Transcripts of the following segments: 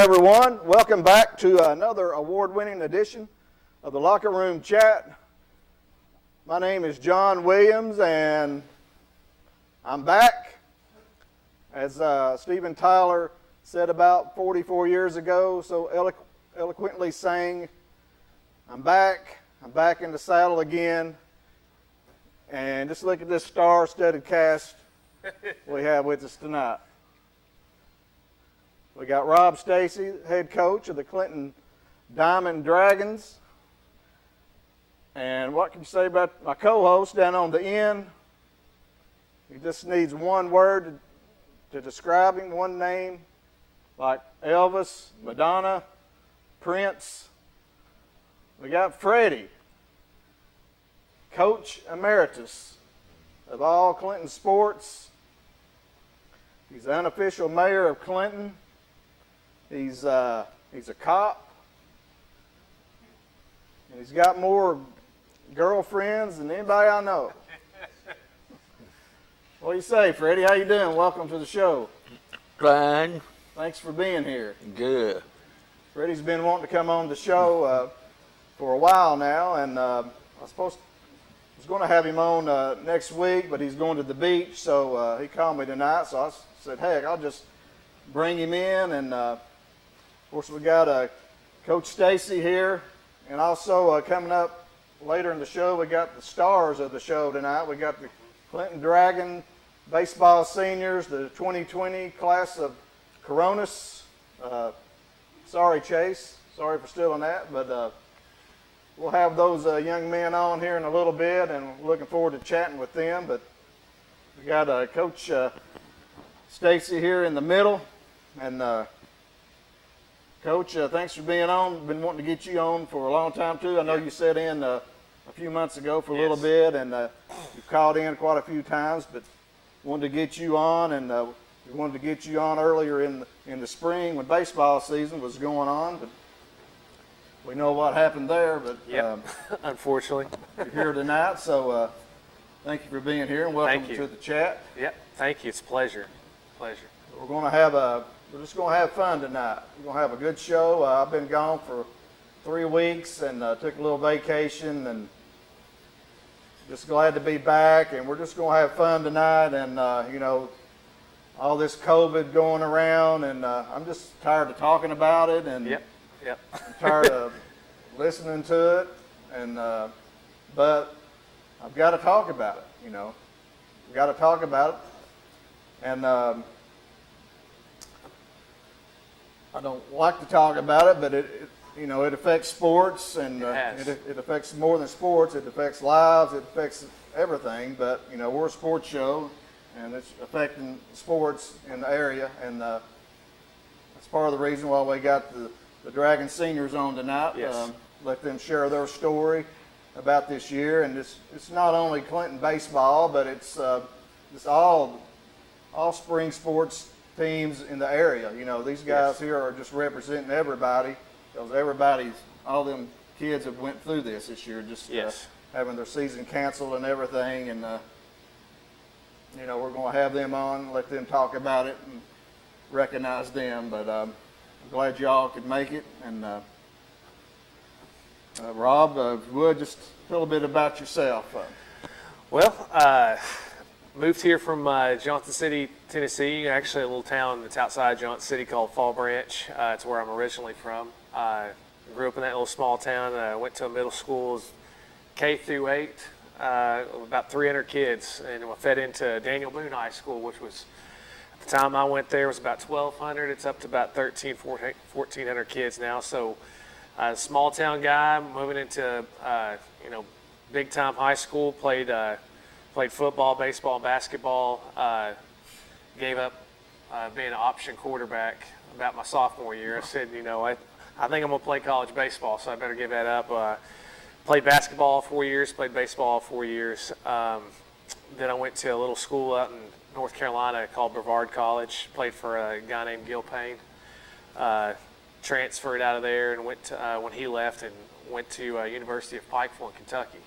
everyone. Welcome back to another award-winning edition of the Locker Room Chat. My name is John Williams, and I'm back. As Stephen Tyler said about 44 years ago, so eloquently saying, I'm back in the saddle again. And just look at this star-studded cast we have with us tonight. We got Rob Stacy, head coach of the Clinton Diamond Dragons. And what can you say about my co-host down on the end? He just needs one word to describe him, one name, like Elvis, Madonna, Prince. We got Freddie, Coach Emeritus of all Clinton sports. He's the unofficial mayor of Clinton. He's a cop, and he's got more girlfriends than anybody I know. What do you say, Freddie? How you doing? Welcome to the show. Fine. Thanks for being here. Good. Freddie's been wanting to come on the show for a while now, and I was going to have him on next week, but he's going to the beach, so he called me tonight. So I said, heck, I'll just bring him in, and of course, we got Coach Stacy here, and also coming up later in the show, we got the stars of the show tonight. We got the Clinton Dragon baseball seniors, the 2020 class of Coronas. Sorry, Chase. Sorry for stealing that, but we'll have those young men on here in a little bit, and looking forward to chatting with them. But we got Coach Stacy here in the middle, and Coach, thanks for being on. Been wanting to get you on for a long time, too. I know you sat in a few months ago for a little bit, and you called in quite a few times, but wanted to get you on, and we wanted to get you on earlier in the spring when baseball season was going on, but we know what happened there. But unfortunately. You're here tonight, so thank you for being here, and welcome to the chat. Yep, thank you. It's a pleasure. Pleasure. We're just going to have fun tonight. We're going to have a good show. I've been gone for 3 weeks and took a little vacation, and just glad to be back. And we're just going to have fun tonight. And, all this COVID going around, and I'm just tired of talking about it. And Yep. I'm tired of listening to it. And but I've got to talk about it, We've got to talk about it. And I don't like to talk about it, but it affects sports, and it affects more than sports. It affects lives. It affects everything. But we're a sports show, and it's affecting sports in the area, and that's part of the reason why we got the Dragon seniors on tonight. Yes. Let them share their story about this year, and it's not only Clinton baseball, but it's all spring sports teams in the area. These guys here are just representing everybody, because all them kids have went through this year, just having their season canceled and everything. And we're going to have them on, let them talk about it and recognize them. But I'm glad y'all could make it. And Rob, if you would, just tell a bit about yourself. Well, moved here from Johnson City, Tennessee, actually a little town that's outside Johnson City called Fall Branch. It's where I'm originally from. Grew up in that little small town. Went to a middle school, K through 8, about 300 kids, and I fed into Daniel Boone High School, which was, at the time I went there, was about 1,200. It's up to about 1,400 kids now. So small town guy, moving into, big time high school, played football, baseball, basketball. Gave up being an option quarterback about my sophomore year. I said, I think I'm going to play college baseball, so I better give that up. Played basketball 4 years, played baseball 4 years. Then I went to a little school out in North Carolina called Brevard College. Played for a guy named Gil Payne. Transferred out of there and went to, when he left, and went to University of Pikeville in Kentucky.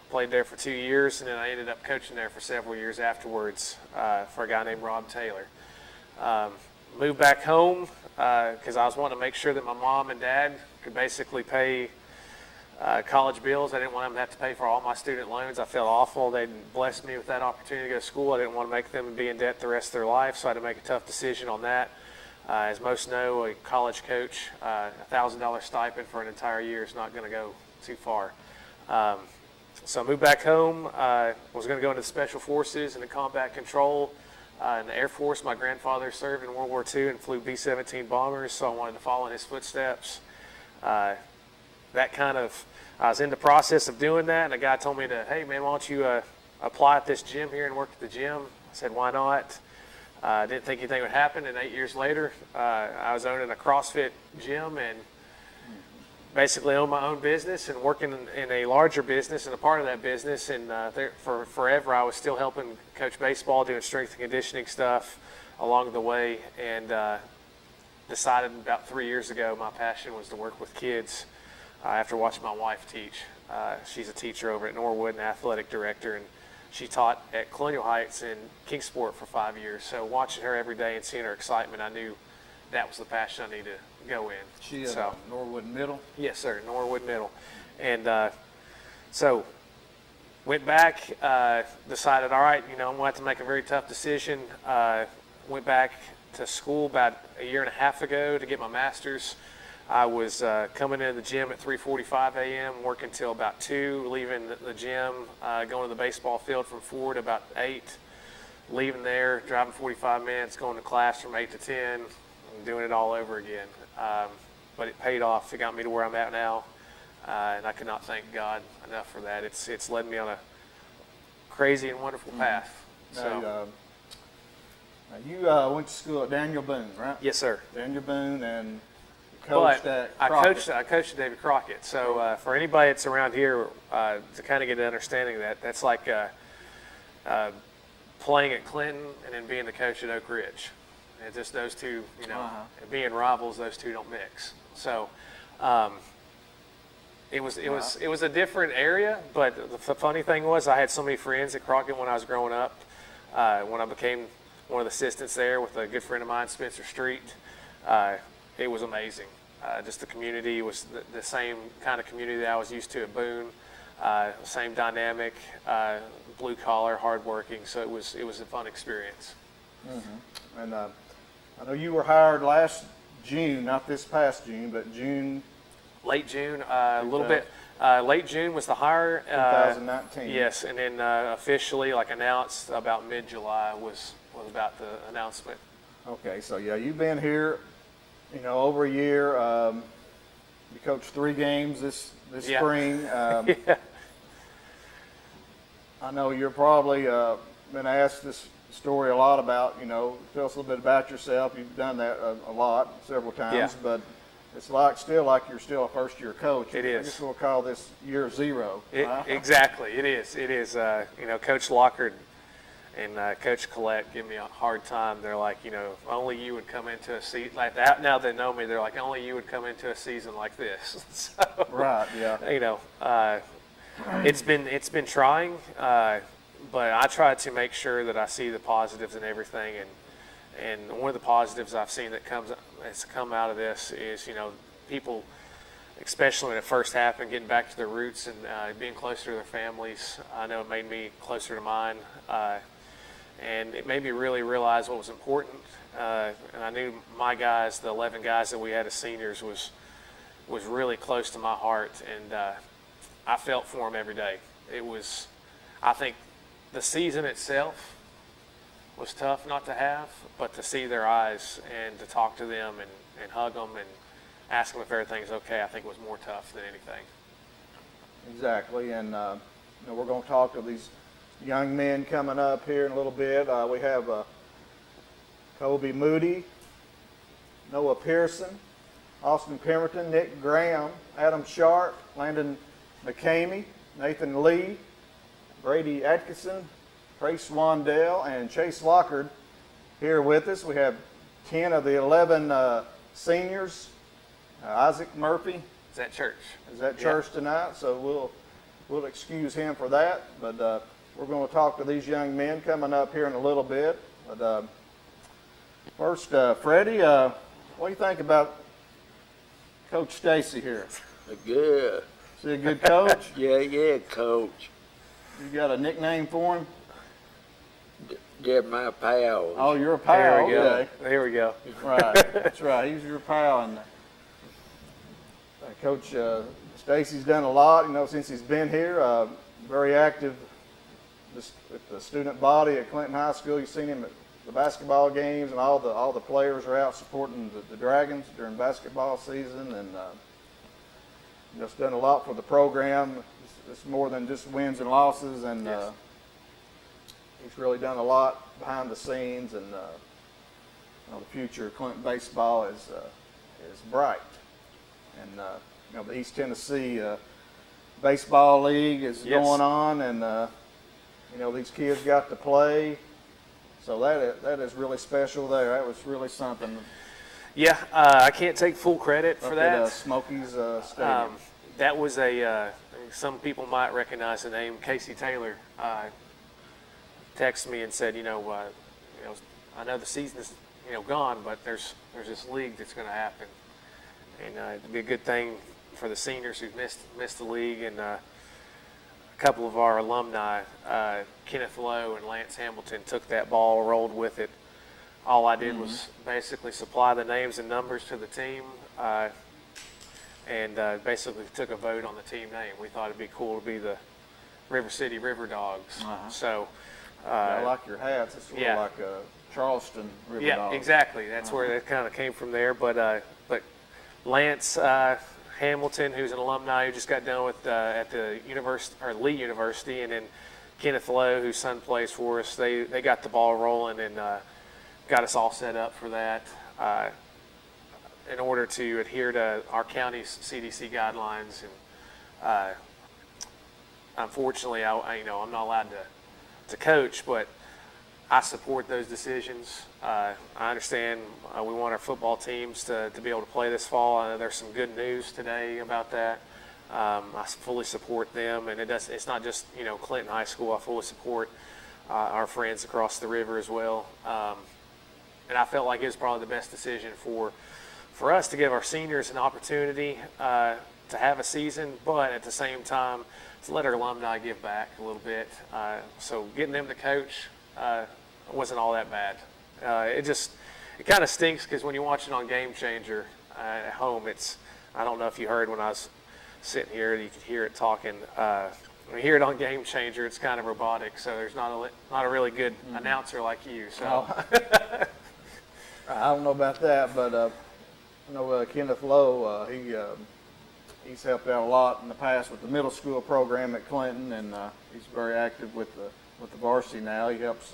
Played there for 2 years, and then I ended up coaching there for several years afterwards for a guy named Rob Taylor. moved back home because I was wanting to make sure that my mom and dad could basically pay college bills. I didn't want them to have to pay for all my student loans. I felt awful. They blessed me with that opportunity to go to school. I didn't want to make them be in debt the rest of their life, so I had to make a tough decision on that. As most know, a college coach, $1,000 stipend for an entire year is not going to go too far. So I moved back home. Was going to go into the Special Forces and the combat control in the Air Force. My grandfather served in World War II and flew B-17 bombers, so I wanted to follow in his footsteps. I was in the process of doing that, and a guy told me hey man, why don't you apply at this gym here and work at the gym? I said, why not? I didn't think anything would happen, and 8 years later, I was owning a CrossFit gym and basically owned my own business and working in a larger business and a part of that business. And for forever, I was still helping coach baseball, doing strength and conditioning stuff along the way, and decided about 3 years ago my passion was to work with kids after watching my wife teach. She's a teacher over at Norwood, an athletic director, and she taught at Colonial Heights in Kingsport for 5 years. So watching her every day and seeing her excitement, I knew that was the passion I needed to go in. She is Norwood Middle? Yes, sir, Norwood Middle. And so went back, decided, all right, I'm going to have to make a very tough decision. Went back to school about a year and a half ago to get my master's. I was coming into the gym at 3:45 a.m., working till about 2, leaving the gym, going to the baseball field from 4 to about 8, leaving there, driving 45 minutes, going to class from 8 to 10, and doing it all over again. But it paid off. It got me to where I'm at now, and I could not thank God enough for that. It's led me on a crazy and wonderful path. Now, you went to school at Daniel Boone, right? Yes, sir. Daniel Boone, and coached at Crockett. I coached at David Crockett. So for anybody that's around here, to kind of get an understanding of that, that's like playing at Clinton and then being the coach at Oak Ridge. And just those two, being rivals, those two don't mix. So it was a different area, but the funny thing was I had so many friends at Crockett when I was growing up. When I became one of the assistants there with a good friend of mine, Spencer Street, it was amazing. Just the community was the same kind of community that I was used to at Boone. Same dynamic, blue collar, hardworking. So it was a fun experience. Mm-hmm. And I know you were hired last June, not this past June, but June. Late June, a little bit. Late June was the hire. 2019. Yes, and then officially, announced about mid-July was about the announcement. Okay, so yeah, you've been here, over a year. You coached 3 games this spring. Yeah. I know you're probably been asked this story a lot about, tell us a little bit about yourself. You've done that a lot, several times, but it's still like you're still a first-year coach. It is. I guess we'll call this year 0. Exactly, it is. It is. Coach Lockard and Coach Collette give me a hard time. They're like, only you would come into a season like that. Now they know me. They're like, only you would come into a season like this. So, right. Yeah. It's been trying, but I try to make sure that I see the positives in everything. And one of the positives I've seen that's come out of this is, people, especially when it first happened, getting back to their roots and being closer to their families. I know it made me closer to mine, and it made me really realize what was important. And I knew my guys, the 11 guys that we had as seniors, was really close to my heart, and I felt for them every day. I think the season itself was tough not to have, but to see their eyes and to talk to them and hug them and ask them if everything's okay, I think was more tough than anything. Exactly, and we're going to talk to these young men coming up here in a little bit. We have Colby Moody, Noah Pearson, Austin Pemberton, Nick Graham, Adam Sharp, Landon Mckamey, Nathan Lee, Brady Atkinson, Trace Wandell, and Chase Lockard here with us. We have 10 of the 11 seniors. Isaac Murphy Is at church. is at church tonight, so we'll excuse him for that. But we're going to talk to these young men coming up here in a little bit. But First, Freddie, what do you think about Coach Stacy here? Good. Is he a good coach? Yeah, coach. You got a nickname for him? They're my pals. Oh, you're a pal. There we go. Okay. There we go. Right. That's right. He's your pal. And Coach Stacy's done a lot, since he's been here. Very active just with the student body at Clinton High School. You've seen him at the basketball games, and all the players are out supporting the Dragons during basketball season, and just done a lot for the program. It's more than just wins and losses, and Yes. he's really done a lot behind the scenes, and the future of Clinton baseball is bright. And the East Tennessee Baseball League is Yes. going on, and these kids got to play. So that is really special there. That was really something. Yeah, I can't take full credit for Up that. at Smokies Stadium. That was some people might recognize the name. Casey Taylor texted me and said, I know the season is gone, but there's this league that's going to happen, and it'd be a good thing for the seniors who've missed the league, and a couple of our alumni, Kenneth Lowe and Lance Hamilton, took that ball, rolled with it. All I did was basically supply the names and numbers to the team, and basically took a vote on the team name. We thought it'd be cool to be the River City River Dogs. Uh-huh. So, I like your hats. It's sort yeah. of like a Charleston River yeah, Dogs. exactly. That's where that kind of came from there. But Lance Hamilton, who's an alumni who just got done with at the university or Lee University, and then Kenneth Lowe, whose son plays for us, they got the ball rolling and got us all set up for that. In order to adhere to our county's CDC guidelines, and unfortunately, I'm not allowed to coach, but I support those decisions. I understand we want our football teams to be able to play this fall. I know there's some good news today about that. I fully support them, and it's not just Clinton High School. I fully support our friends across the river as well. And I felt like it was probably the best decision for us to give our seniors an opportunity to have a season, but at the same time to let our alumni give back a little bit. So getting them to coach wasn't all that bad. It kind of stinks because when you watch it on Game Changer at home, I don't know if you heard when I was sitting here, you could hear it talking. When you hear it on Game Changer, it's kind of robotic, so there's not a really good announcer like you. So. I don't know about that, but I know Kenneth Lowe, he's helped out a lot in the past with the middle school program at Clinton, and he's very active with the varsity now. He helps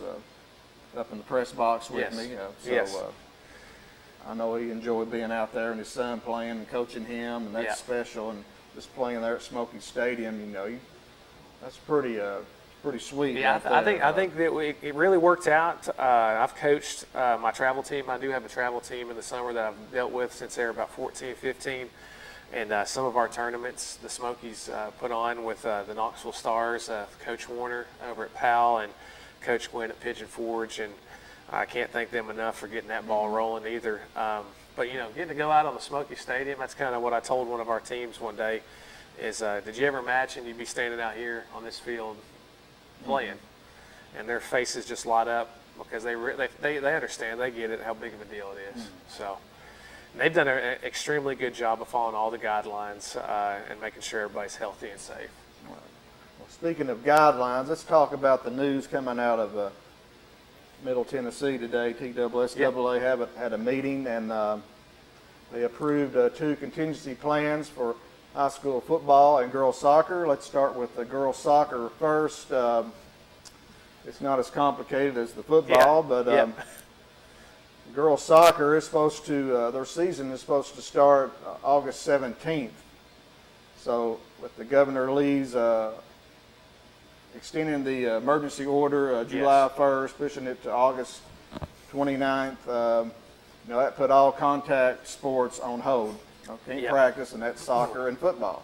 up in the press box with Yes. me. Yes. I know he enjoyed being out there and his son playing and coaching him, and that's Yeah. special. And just playing there at Smoky Stadium, that's pretty sweet. Yeah, right I think that it really worked out. I've coached my travel team. I do have a travel team in the summer that I've dealt with since they were about 14, 15. And some of our tournaments, the Smokies put on with the Knoxville Stars, Coach Warner over at Powell, and Coach Gwen at Pigeon Forge. And I can't thank them enough for getting that ball rolling either. But, getting to go out on the Smoky Stadium, that's kind of what I told one of our teams one day is, did you ever imagine you'd be standing out here on this field playing? And their faces just light up because they understand, they get it, how big of a deal it is. So they've done an extremely good job of following all the guidelines and making sure everybody's healthy and safe. Well, speaking of guidelines, let's talk about the news coming out of Middle Tennessee today. TSSAA had a meeting, and they approved 2 contingency plans for high school football and girls soccer. Let's start with the girls soccer first. It's not as complicated as the football, but girls soccer is supposed to, their season is supposed to start August 17th. So with the Governor Lee's extending the emergency order July 1st, pushing it to August 29th, that put all contact sports on hold. Can't practice, and that's soccer and football.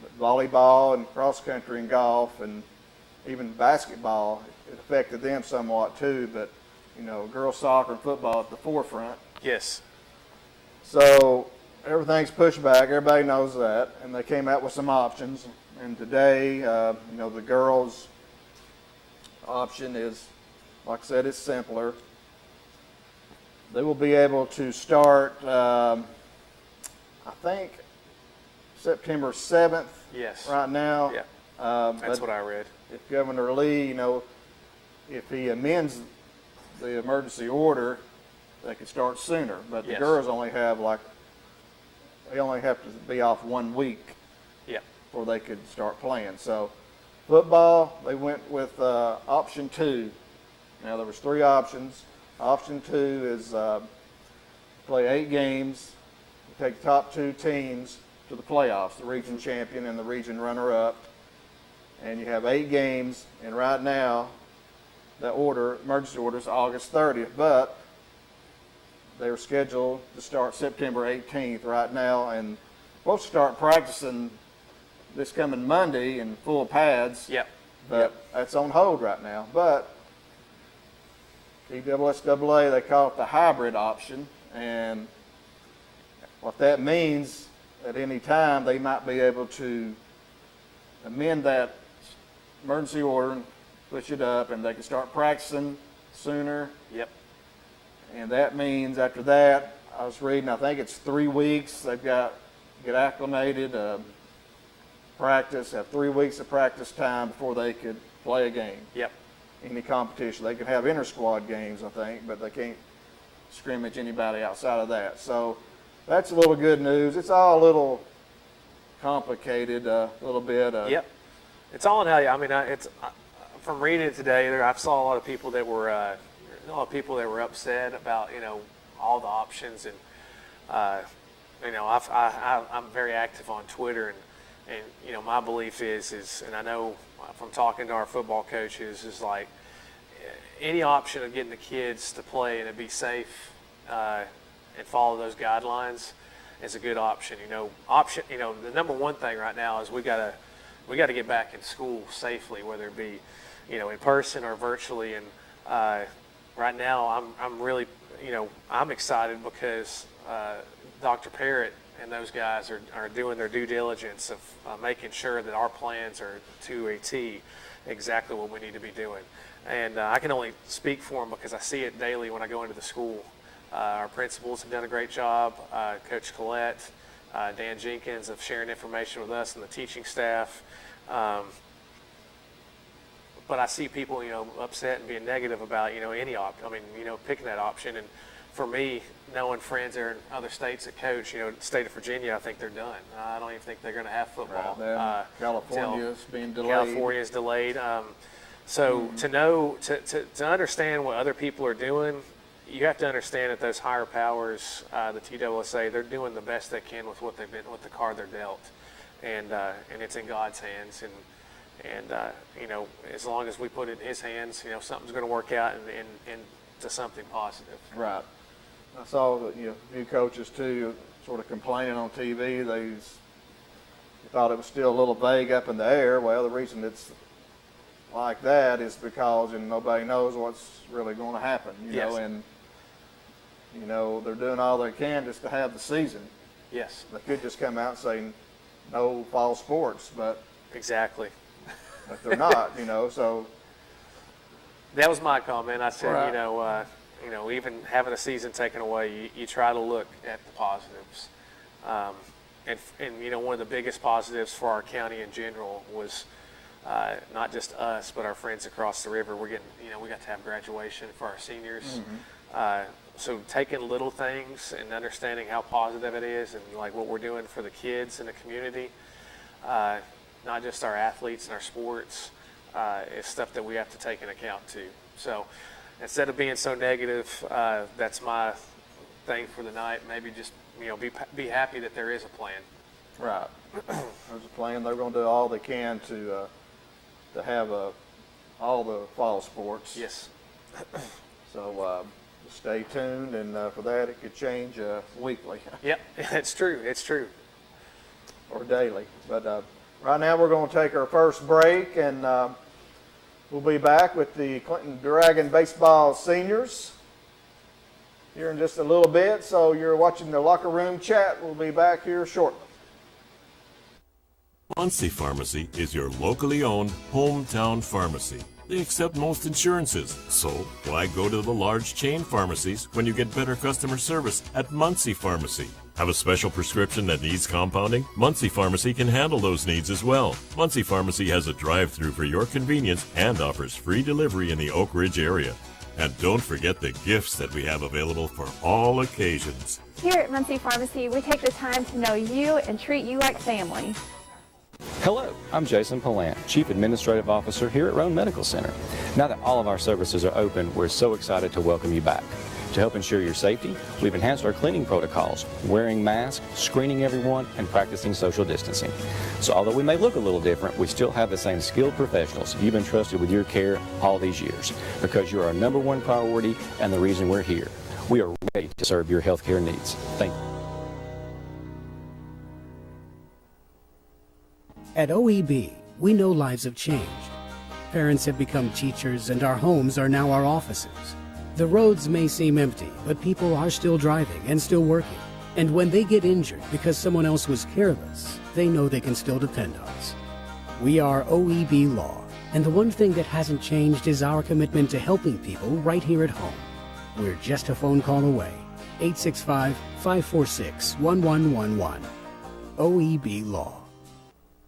But volleyball and cross country and golf and even basketball, it affected them somewhat too. But girls soccer and football at the forefront. Yes. So everything's pushed back. Everybody knows that, and they came out with some options. And today, the girls' option is, like I said, it's simpler. They will be able to start, I think, September 7th. Yes. Right now. Yeah. That's what I read. If Governor Lee, if he amends the emergency order, they could start sooner. But the Yes. girls only have they only have to be off 1 week Yeah. before they could start playing. So football, they went with option 2. Now there was 3 options. Option 2 is play 8 games, take the top 2 teams to the playoffs, the region champion and the region runner-up, and you have 8 games. And right now, the emergency order is August 30th, but they're scheduled to start September 18th right now, and supposed to start practicing this coming Monday in full pads. Yep. But that's on hold right now. But TSSAA, they call it the hybrid option, and what that means, at any time they might be able to amend that emergency order and push it up, and they can start practicing sooner. Yep. And that means after that, I was reading, I think it's 3 weeks. They've got to get acclimated, practice, have 3 weeks of practice time before they could play a game. Yep. Any competition. They can have inter-squad games, I think, but they can't scrimmage anybody outside of that. So that's a little good news. It's all a little complicated, a little bit. Yep. It's all in how from reading it today. I saw a lot of people that were upset about all the options, and I'm very active on Twitter, and my belief is, and I know from talking to our football coaches, is like any option of getting the kids to play and to be safe and follow those guidelines is a good option. The number one thing right now is we got to get back in school safely, whether it be in person or virtually. And right now I'm really I'm excited because Dr. Parrott and those guys are doing their due diligence of making sure that our plans are to a T exactly what we need to be doing. And I can only speak for them because I see it daily when I go into the school. Our principals have done a great job. Coach Collette, Dan Jenkins of sharing information with us and the teaching staff. But I see people, upset and being negative about, any picking that option. And for me, knowing friends there in other states that coach, the state of Virginia, I think they're done. I don't even think they're going to have football. Right. California's being delayed. California's delayed. So to understand what other people are doing, you have to understand that those higher powers, the TSSAA, they're doing the best they can with what with the card they're dealt, and it's in God's hands. And as long as we put it in His hands, something's going to work out and to something positive. Right. I saw that new coaches too sort of complaining on TV. They thought it was still a little vague up in the air. Well, the reason it's like that is because nobody knows what's really going to happen. Yes. And they're doing all they can just to have the season. Yes. They could just come out and say no fall sports, but exactly. But they're not. So that was my comment. I said, right. Even having a season taken away, you try to look at the positives. And one of the biggest positives for our county in general was not just us, but our friends across the river. We got to have graduation for our seniors. Mm-hmm. So taking little things and understanding how positive it is, and like what we're doing for the kids in the community, not just our athletes and our sports, is stuff that we have to take into account too. So instead of being so negative, that's my thing for the night. Maybe just be happy that there is a plan. Right. There's a plan. They're going to do all they can to have all the fall sports. Yes. So just stay tuned, and for that it could change weekly. Yep, it's true. It's true. Or daily. But right now we're going to take our first break, and We'll be back with the Clinton Dragon baseball seniors here in just a little bit. So you're watching the Locker Room Chat. We'll be back here shortly. Muncie Pharmacy is your locally owned hometown pharmacy. They accept most insurances, so why go to the large chain pharmacies when you get better customer service at Muncie Pharmacy? Have a special prescription that needs compounding? Muncie Pharmacy can handle those needs as well. Muncie Pharmacy has a drive-thru for your convenience and offers free delivery in the Oak Ridge area. And don't forget the gifts that we have available for all occasions. Here at Muncie Pharmacy, we take the time to know you and treat you like family. Hello, I'm Jason Palant, Chief Administrative Officer here at Roan Medical Center. Now that all of our services are open, we're so excited to welcome you back. To help ensure your safety, we've enhanced our cleaning protocols, wearing masks, screening everyone, and practicing social distancing. So although we may look a little different, we still have the same skilled professionals you've been trusted with your care all these years, because you're our number one priority and the reason we're here. We are ready to serve your health care needs. Thank you. At OEB, we know lives have changed. Parents have become teachers, and our homes are now our offices. The roads may seem empty, but people are still driving and still working. And when they get injured because someone else was careless, they know they can still depend on us. We are OEB Law, and the one thing that hasn't changed is our commitment to helping people right here at home. We're just a phone call away. 865-546-1111. OEB Law.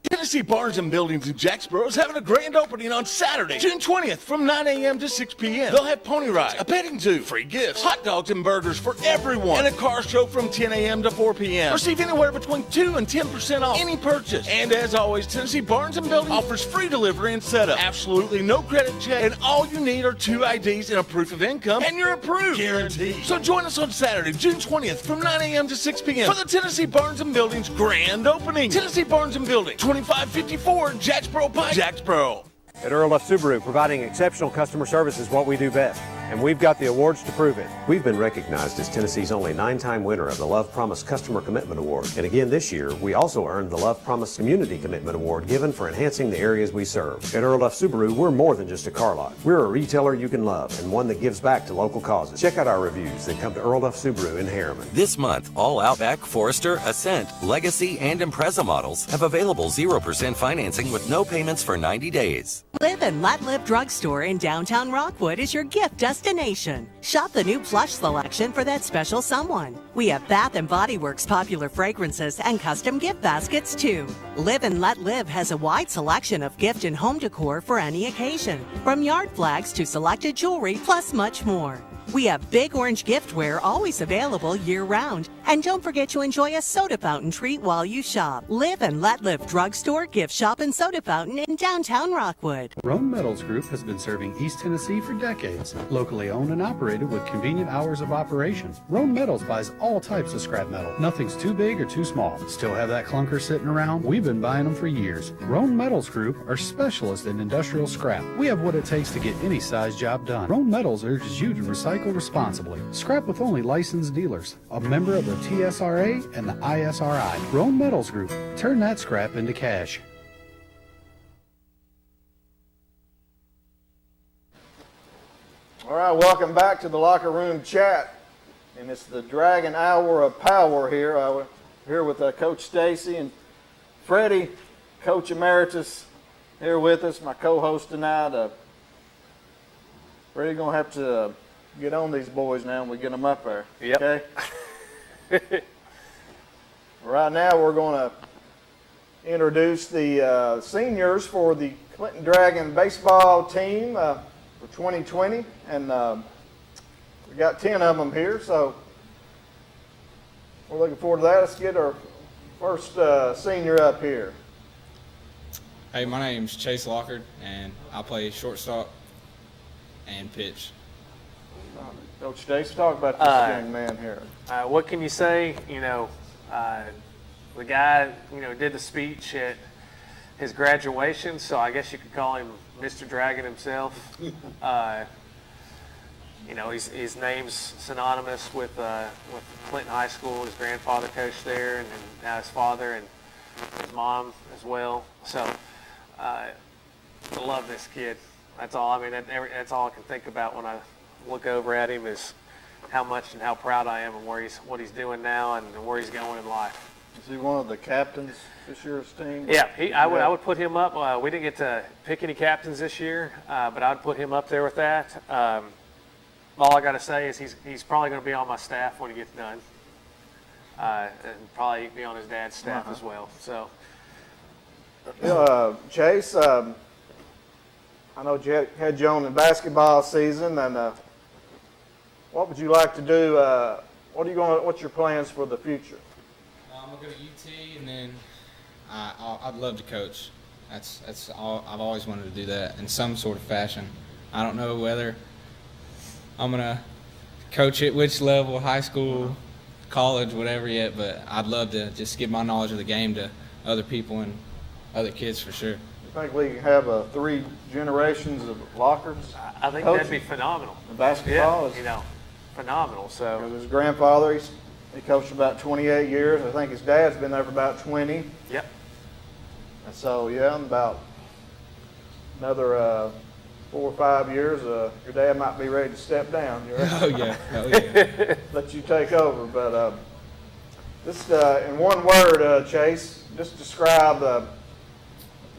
Tennessee Barnes & Buildings in Jacksboro is having a grand opening on Saturday, June 20th from 9 a.m. to 6 p.m. They'll have pony rides, a petting zoo, free gifts, hot dogs and burgers for everyone, and a car show from 10 a.m. to 4 p.m. Receive anywhere between 2 and 10% off any purchase. And as always, Tennessee Barnes & Buildings offers free delivery and setup. Absolutely no credit check, and all you need are 2 IDs and a proof of income, and you're approved. Guaranteed. So join us on Saturday, June 20th from 9 a.m. to 6 p.m. for the Tennessee Barnes & Buildings grand opening. Tennessee Barnes & Buildings, 2554 Jacksboro Pike, Jacksboro. At Earl F. Subaru, providing exceptional customer service is what we do best, and we've got the awards to prove it. We've been recognized as Tennessee's only 9-time winner of the Love Promise Customer Commitment Award. And again this year, we also earned the Love Promise Community Commitment Award given for enhancing the areas we serve. At Earl F. Subaru, we're more than just a car lot. We're a retailer you can love and one that gives back to local causes. Check out our reviews that come to Earl F. Subaru in Harriman. This month, all Outback, Forester, Ascent, Legacy, and Impreza models have available 0% financing with no payments for 90 days. Live and Let Live Drugstore in downtown Rockwood is your gift destination. Shop the new plush selection for that special someone. We have Bath and Body Works popular fragrances and custom gift baskets too. Live and Let Live has a wide selection of gift and home decor for any occasion, from yard flags to selected jewelry, plus much more. We have Big Orange giftware always available year-round. And don't forget to enjoy a soda fountain treat while you shop. Live and Let Live Drugstore, Gift Shop, and Soda Fountain in downtown Rockwood. Roan Metals Group has been serving East Tennessee for decades. Locally owned and operated with convenient hours of operation. Roan Metals buys all types of scrap metal. Nothing's too big or too small. Still have that clunker sitting around? We've been buying them for years. Roan Metals Group are specialists in industrial scrap. We have what it takes to get any size job done. Roan Metals urges you to recycle responsibly. Scrap with only licensed dealers, a member of the TSRA and the ISRI. Roan Metals Group. Turn that scrap into cash. All right, welcome back to the Locker Room Chat. And it's the Dragon Hour of Power here. We're here with Coach Stacy and Freddie, Coach Emeritus, here with us, my co-host tonight. Freddie going to have to get on these boys now when we get them up there. Yep. Okay? Right now we're going to introduce the seniors for the Clinton Dragon baseball team for 2020. And we got 10 of them here, so we're looking forward to that. Let's get our first senior up here. Hey, my name's Chase Lockard, and I play shortstop and pitch. Coach Stace, talk about this young man here. What can you say? You know, the guy, did the speech at his graduation, so I guess you could call him Mr. Dragon himself. His name's synonymous with Clinton High School. His grandfather coached there, and now his father and his mom as well. So I love this kid. That's all. I mean, that's all I can think about when I look over at him is how much and how proud I am of what he's doing now and where he's going in life. Is he one of the captains this year's team? Yeah, I would put him up. We didn't get to pick any captains this year, but I would put him up there with that. All I got to say is he's probably going to be on my staff when he gets done, and probably be on his dad's staff as well. So, Chase, I know you had you on in basketball season, and what would you like to do? What's your plans for the future? I'm gonna go to UT, and then I'd love to coach. That's all. I've always wanted to do that in some sort of fashion. I don't know whether I'm gonna coach at which level, high school, college, whatever yet, but I'd love to just give my knowledge of the game to other people and other kids for sure. You think we can have 3 generations of lockers? I think coaching? that'd be phenomenal. The basketball is, phenomenal. So his grandfather, he coached for about 28 years. I think his dad's been there for about 20. Yep. And so, in about another 4 or 5 years, your dad might be ready to step down. Oh yeah. Let you take over. But just in one word, Chase, just describe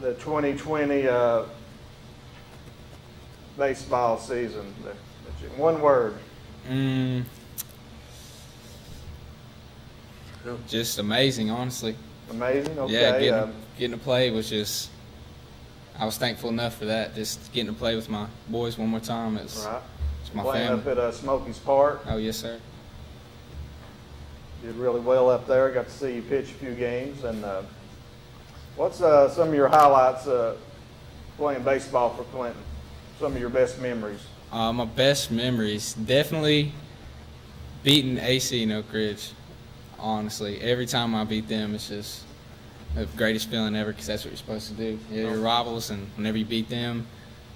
the 2020 baseball season. In one word. Just amazing, honestly. Amazing. Okay. Yeah, getting to play was just. I was thankful enough for that. Just getting to play with my boys one more time. It's my playing family. up at Smokies Park. Oh yes, sir. Did really well up there. Got to see you pitch a few games. And what's some of your highlights playing baseball for Clinton? Some of your best memories. My best memories, definitely beating AC in Oak Ridge. Honestly, every time I beat them, it's just the greatest feeling ever because that's what you're supposed to do. You're your rivals, and whenever you beat them,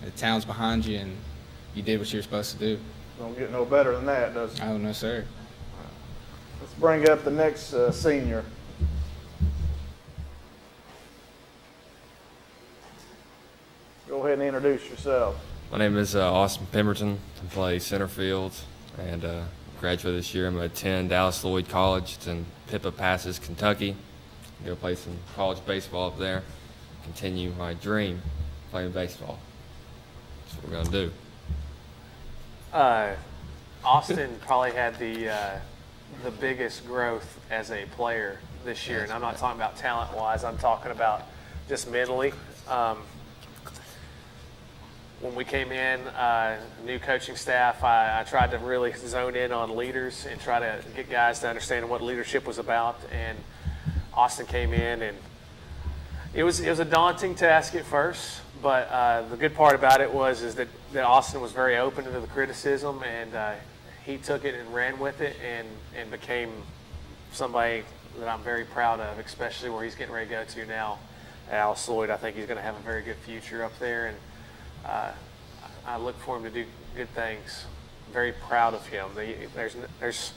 the town's behind you, and you did what you were supposed to do. Don't get no better than that, does it? Oh, no, sir. Let's bring up the next senior. Go ahead and introduce yourself. My name is Austin Pemberton. I play center field and graduated this year. I'm going to attend Dallas Lloyd College. It's in Pippa Passes, Kentucky. Go play some college baseball up there. Continue my dream, playing baseball. That's what we're going to do. Austin probably had the biggest growth as a player this year, and I'm not talking about talent-wise. I'm talking about just mentally. When we came in, new coaching staff, I tried to really zone in on leaders and try to get guys to understand what leadership was about. And Austin came in, and it was a daunting task at first. But the good part about it is that Austin was very open to the criticism, and he took it and ran with it, and became somebody that I'm very proud of, especially where he's getting ready to go to now at Alice Lloyd. I think he's going to have a very good future up there, and I look for him to do good things. Very proud of him. There's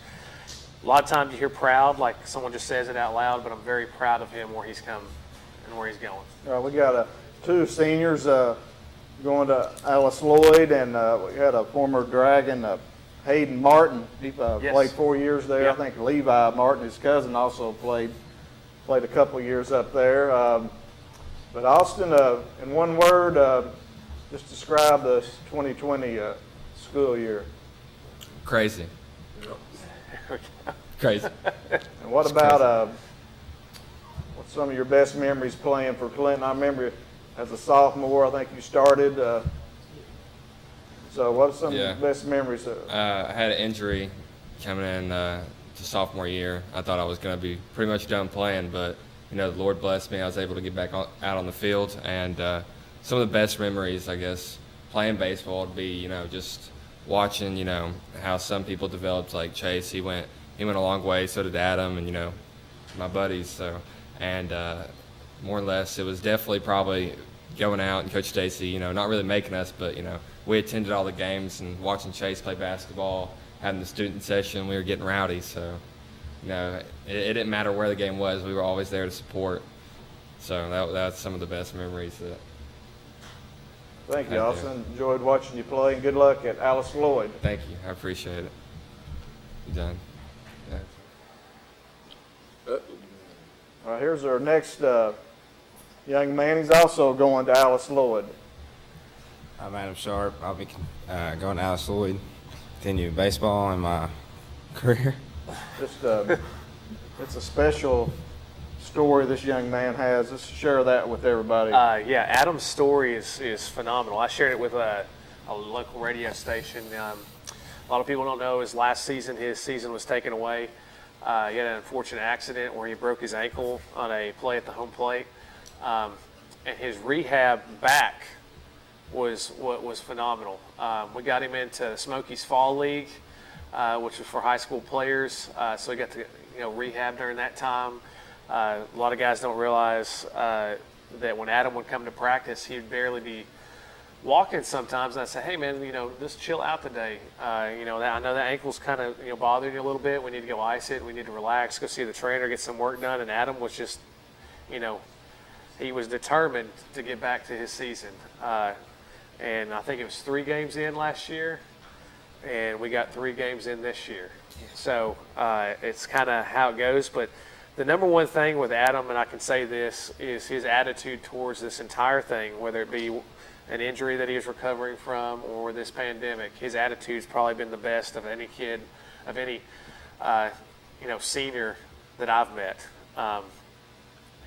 a lot of times you hear proud, like someone just says it out loud, but I'm very proud of him, where he's come and where he's going. We got 2 seniors going to Alice Lloyd, and we had a former Dragon, Hayden Martin. He played 4 years there. Yep. I think Levi Martin, his cousin, also played a couple of years up there. But Austin, in one word, just describe the 2020 school year. Crazy. Crazy. And what about what's some of your best memories playing for Clinton? I remember as a sophomore, I think you started. So what's some of your best memories? I had an injury coming in to sophomore year. I thought I was going to be pretty much done playing, but the Lord blessed me. I was able to get back out on the field, and some of the best memories, I guess, playing baseball would be, just watching, how some people developed. Like Chase, he went a long way. So did Adam, and my buddies. So, and more or less, it was definitely probably going out and Coach Stacy, not really making us, but we attended all the games and watching Chase play basketball, having the student session. We were getting rowdy, so it didn't matter where the game was. We were always there to support. So that's some of the best memories. Thank you, Austin. Enjoyed watching you play, and good luck at Alice Lloyd. Thank you. I appreciate it. You done? Yeah. All right, here's our next young man. He's also going to Alice Lloyd. I'm Adam Sharp. I'll be going to Alice Lloyd, continue baseball in my career. Just, it's a special story this young man has. Let's share that with everybody. Yeah, Adam's story is phenomenal. I shared it with a local radio station. A lot of people don't know his season was taken away. He had an unfortunate accident where he broke his ankle on a play at the home plate. And his rehab back was phenomenal. We got him into the Smokies Fall League, which was for high school players. So he got to rehab during that time. A lot of guys don't realize that when Adam would come to practice, he'd barely be walking sometimes. And I'd say, hey, man, just chill out today. I know that ankle's kind of bothering you a little bit. We need to go ice it. We need to relax, go see the trainer, get some work done. And Adam was just, he was determined to get back to his season. And I think it was 3 games in last year, and we got 3 games in this year. So it's kind of how it goes. But the number one thing with Adam, and I can say this, is his attitude towards this entire thing, whether it be an injury that he was recovering from or this pandemic. His attitude's probably been the best of any kid, of any senior that I've met.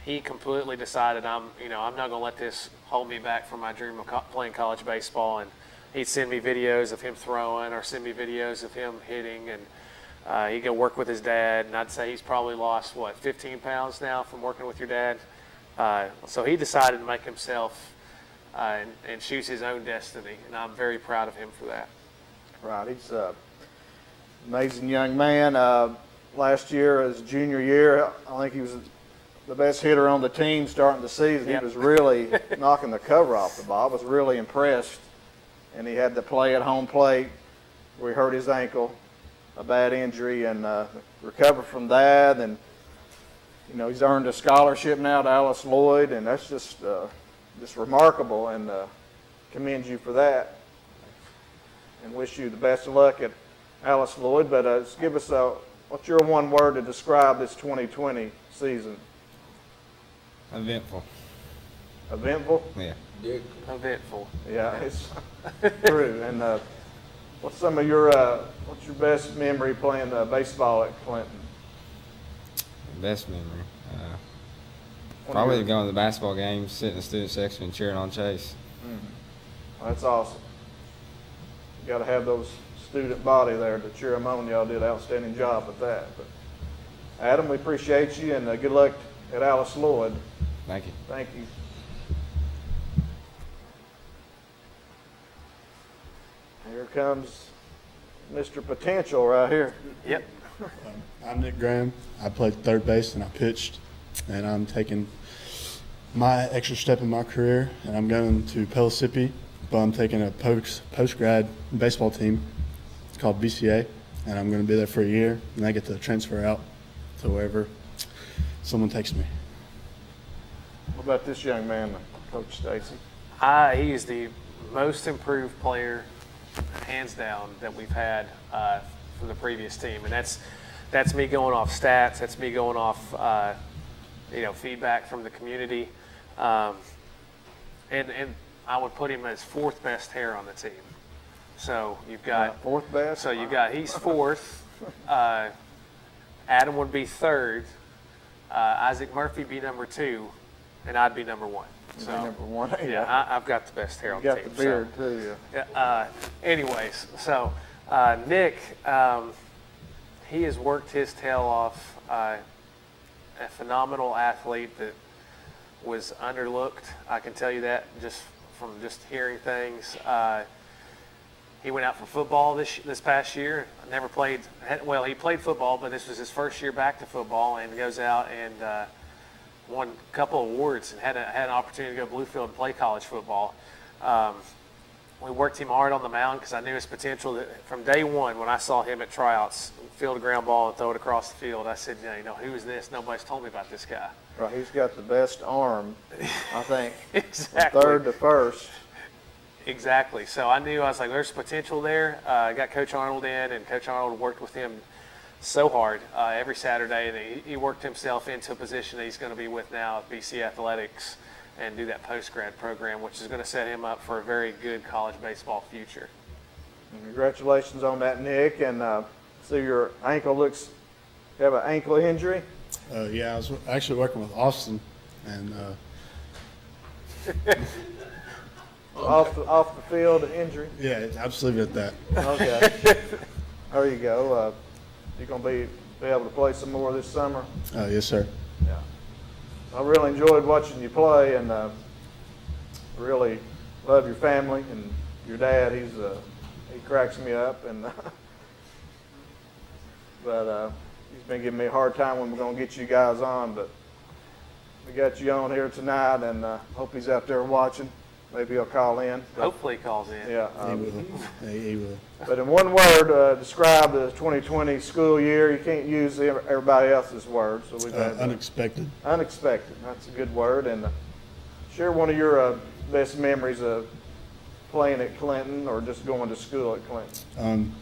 He completely decided I'm not going to let this hold me back from my dream of playing college baseball. And he'd send me videos of him throwing or send me videos of him hitting, and he'd go work with his dad, and I'd say he's probably lost, 15 pounds now from working with your dad? So he decided to make himself and choose his own destiny, and I'm very proud of him for that. Right, he's an amazing young man. Last year, his junior year, I think he was the best hitter on the team starting the season. Yep. He was really knocking the cover off the ball. I was really impressed, and he had to play at home plate where he hurt his ankle. A bad injury, and recover from that, and he's earned a scholarship now to Alice Lloyd, and that's just remarkable, and commend you for that, and wish you the best of luck at Alice Lloyd. But just give us what's your one word to describe this 2020 season? Eventful. Eventful? Yeah. Eventful. Yeah, it's true. And what's your best memory playing baseball at Clinton? Best memory? Probably going to the basketball games, sitting in the student section and cheering on Chase. Well, that's awesome. You got to have those student body there to cheer them on. Y'all did an outstanding job with that. But Adam, we appreciate you, and good luck at Alice Lloyd. Thank you. Thank you. Here comes Mr. Potential right here. Yep. I'm Nick Graham. I played third base and I pitched, and I'm taking my extra step in my career, and I'm going to Pellissippi, but I'm taking a post-grad baseball team. It's called BCA, and I'm going to be there for a year, and I get to transfer out to wherever someone takes me. What about this young man, Coach Stacy? He is the most improved player, hands down, that we've had from the previous team, and that's me going off stats. That's me going off feedback from the community, and I would put him as 4th best hair on the team. So you've got 4th best. So you've got he's 4th. Adam would be 3rd. Isaac Murphy be number 2, and I'd be number 1. So number 1. yeah, I've got the best hair on the team. You got the beard too. Yeah. Anyways, so Nick, he has worked his tail off. A phenomenal athlete that was underlooked. I can tell you that just from hearing things. He went out for football this past year. Never played. Well, he played football, but this was his first year back to football, and goes out and won a couple awards and had an opportunity to go Bluefield and play college football. We worked him hard on the mound because I knew his potential. From day one, when I saw him at tryouts, field a ground ball and throw it across the field, I said, who is this? Nobody's told me about this guy. Right, he's got the best arm, I think. Exactly. From 3rd to 1st. Exactly. So I knew, I was like, there's potential there. I got Coach Arnold in, and Coach Arnold worked with him so hard every Saturday, and he worked himself into a position that he's going to be with now at BC Athletics and do that post-grad program, which is going to set him up for a very good college baseball future. And congratulations on that, Nick. And see, your ankle looks, you have an ankle injury? Yeah, I was actually working with Austin, and off the field injury? yeah, I'll just leave it at that. Okay. There you go. You're going to be able to play some more this summer? Yes, sir. Yeah. I really enjoyed watching you play, and really love your family and your dad. He cracks me up, and but he's been giving me a hard time when we're going to get you guys on. But we got you on here tonight, and hope he's out there watching. Maybe he'll call in. Hopefully he calls in. Yeah. He will. He will. But in one word, describe the 2020 school year. You can't use everybody else's words. So we've had Unexpected. Unexpected. That's a good word. And share one of your best memories of playing at Clinton or just going to school at Clinton.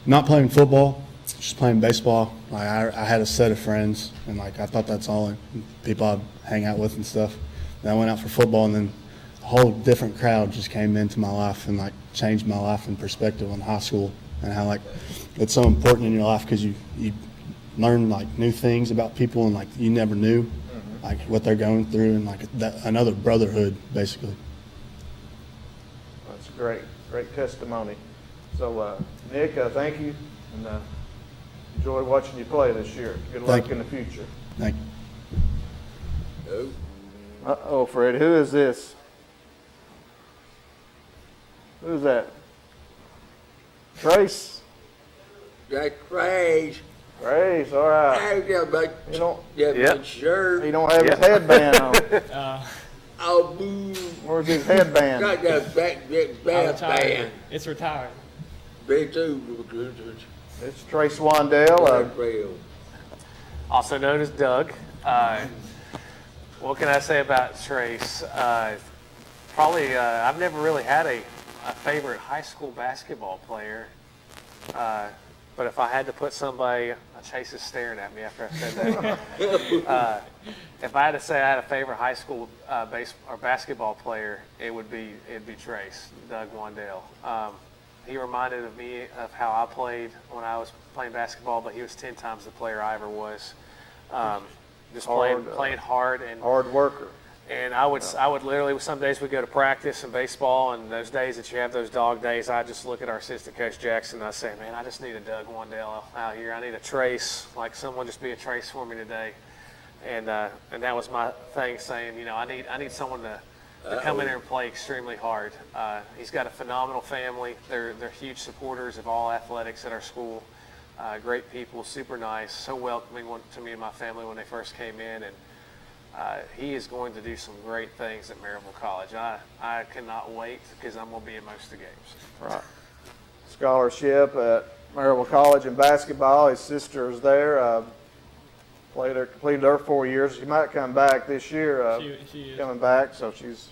Not playing football, just playing baseball. Like I had a set of friends, and like I thought that's all people I'd hang out with and stuff. Then I went out for football, and then a whole different crowd just came into my life and like changed my life and perspective on high school, and how like it's so important in your life because you learn like new things about people and like you never knew like what they're going through, and like another brotherhood basically. That's great testimony. So Nick, thank you, and enjoy watching you play this year. Good luck in the future. Thank you. Uh-oh, Fred, who is this? Who's that? Trace? That's Trace. Trace, all right. You don't have shirt. He don't have his headband on. Oh, boo. Where's his headband? Got that band. It's retired. Me too. It's Trace Wandale. Also known as Doug. What can I say about Trace? Probably, I've never really had a favorite high school basketball player. But if I had to put somebody, Chase is staring at me after I said that. If I had to say I had a favorite high school basketball player, it'd be Trace, Doug Wandale. He reminded of me of how I played when I was playing basketball, but he was 10 times the player I ever was. Just playing hard and hard worker. And I would literally, some days we'd go to practice in baseball, and those days that you have those dog days, I just look at our assistant coach Jackson and I say, man, I just need a Doug Wandale out here. I need a Trace, like someone just be a Trace for me today. And that was my thing, saying, I need someone to come in there and play extremely hard. He's got a phenomenal family. They're huge supporters of all athletics at our school. Great people, super nice, so welcoming to me and my family when they first came in, and he is going to do some great things at Maryville College. I cannot wait because I'm going to be in most of the games. Right. Scholarship at Maryville College in basketball. His sister is there. Completed her 4 years. She might come back this year. She is coming back, so she's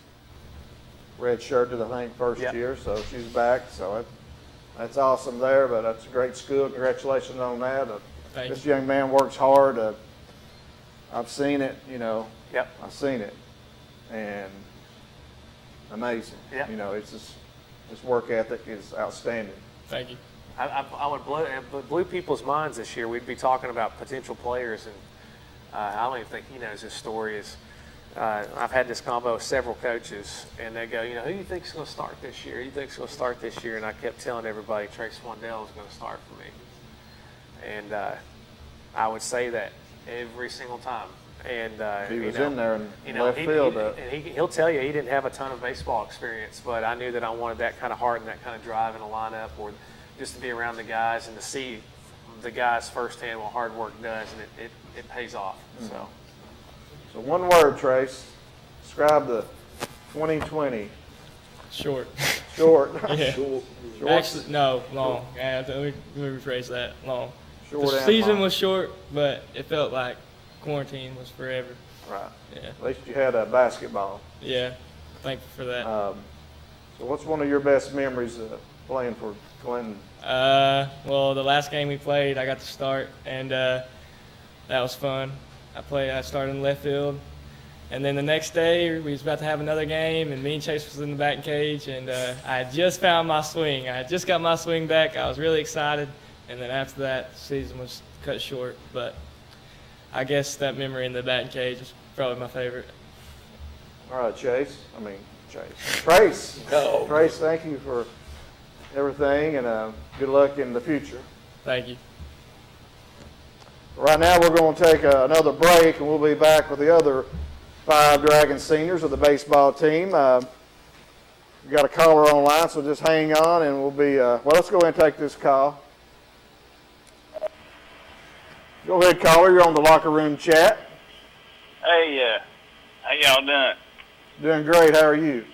redshirted, I think, first year, so she's back. So that's awesome there, but that's a great school. Congratulations on that. This young man works hard. I've seen it, Yep. I've seen it, and amazing. Yep. It's just, his work ethic is outstanding. Thank you. I would blew people's minds this year. We'd be talking about potential players, and I don't even think he knows his story. I've had this combo with several coaches, and they go, who do you think is going to start this year? Who do you think is going to start this year? And I kept telling everybody Trace Wandale is going to start for me. And I would say that every single time. And he was in there in left field. He'll tell you he didn't have a ton of baseball experience, but I knew that I wanted that kind of heart and that kind of drive in a lineup, or just to be around the guys and to see the guys firsthand what hard work does, and it pays off. Mm-hmm. So one word, Trace. Describe the 2020. Short. Yeah. Short. Actually, no, long. Let me rephrase that. Long. Short. The season was short, but it felt like quarantine was forever. Right. Yeah. At least you had a basketball. Yeah. Thankful for that. So what's one of your best memories playing for Clinton? Well, the last game we played, I got to start, and that was fun. I started in left field, and then the next day we was about to have another game, and me and Chase was in the batting cage, and I had just found my swing. I had just got my swing back. I was really excited, and then after that, the season was cut short. But I guess that memory in the batting cage was probably my favorite. All right, Trace, thank you for everything, and good luck in the future. Thank you. Right now, we're going to take another break, and we'll be back with the other 5 Dragon seniors of the baseball team. We've got a caller online, so just hang on, and we'll be, well, let's go ahead and take this call. Go ahead, caller. You're on the locker room chat. Hey, how y'all doing? Doing great. How are you?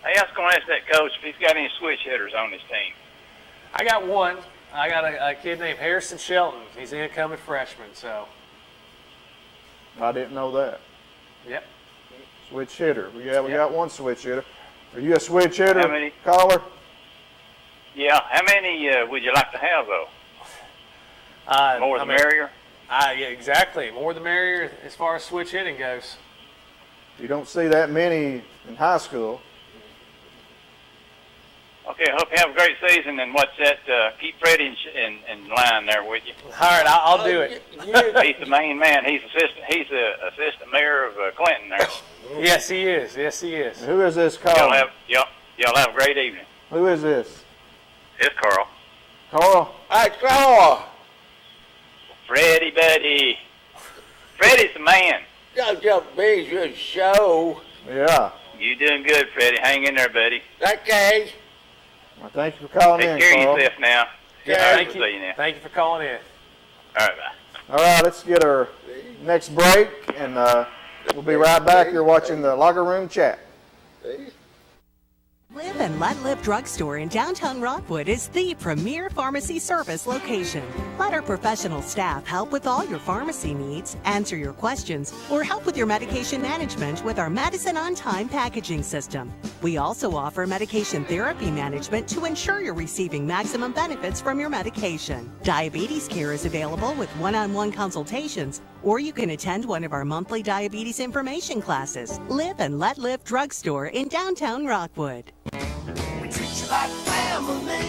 Hey, I was going to ask that coach if he's got any switch hitters on his team. I got one. I got a kid named Harrison Shelton. He's an incoming freshman, so. I didn't know that. Yep. Switch hitter. Yeah, we got one switch hitter. Are you a switch hitter, How many? caller? Yeah, how many would you like to have, though? More the merrier? Yeah, exactly. More the merrier as far as switch hitting goes. You don't see that many in high school. Okay, I hope you have a great season, and what's that? Keep Freddie in line there with you. All right, I'll do it. He's the main man. He's the assistant mayor of Clinton there. Yes, he is. Yes, he is. Who is this caller? Y'all have a great evening. Who is this? It's Carl. Carl? Hey, Carl. Freddie, buddy. Freddie's the man. Y'all just be your show. Yeah. You doing good, Freddie. Hang in there, buddy. Okay. Well, thank you for calling in, Take care Carl. of yourself now. Yeah, All right, thank we'll you. see you now. Thank you for calling in. All right, bye. All right, let's get our next break, and we'll be right back. You're watching the Locker Room Chat. Live and Let Live Drugstore in downtown Rockwood is the premier pharmacy service location. Let our professional staff help with all your pharmacy needs, answer your questions, or help with your medication management with our Medicine on Time packaging system. We also offer medication therapy management to ensure you're receiving maximum benefits from your medication. Diabetes care is available with one-on-one consultations, or you can attend one of our monthly diabetes information classes. Live and Let Live Drugstore in downtown Rockwood. We treat you like family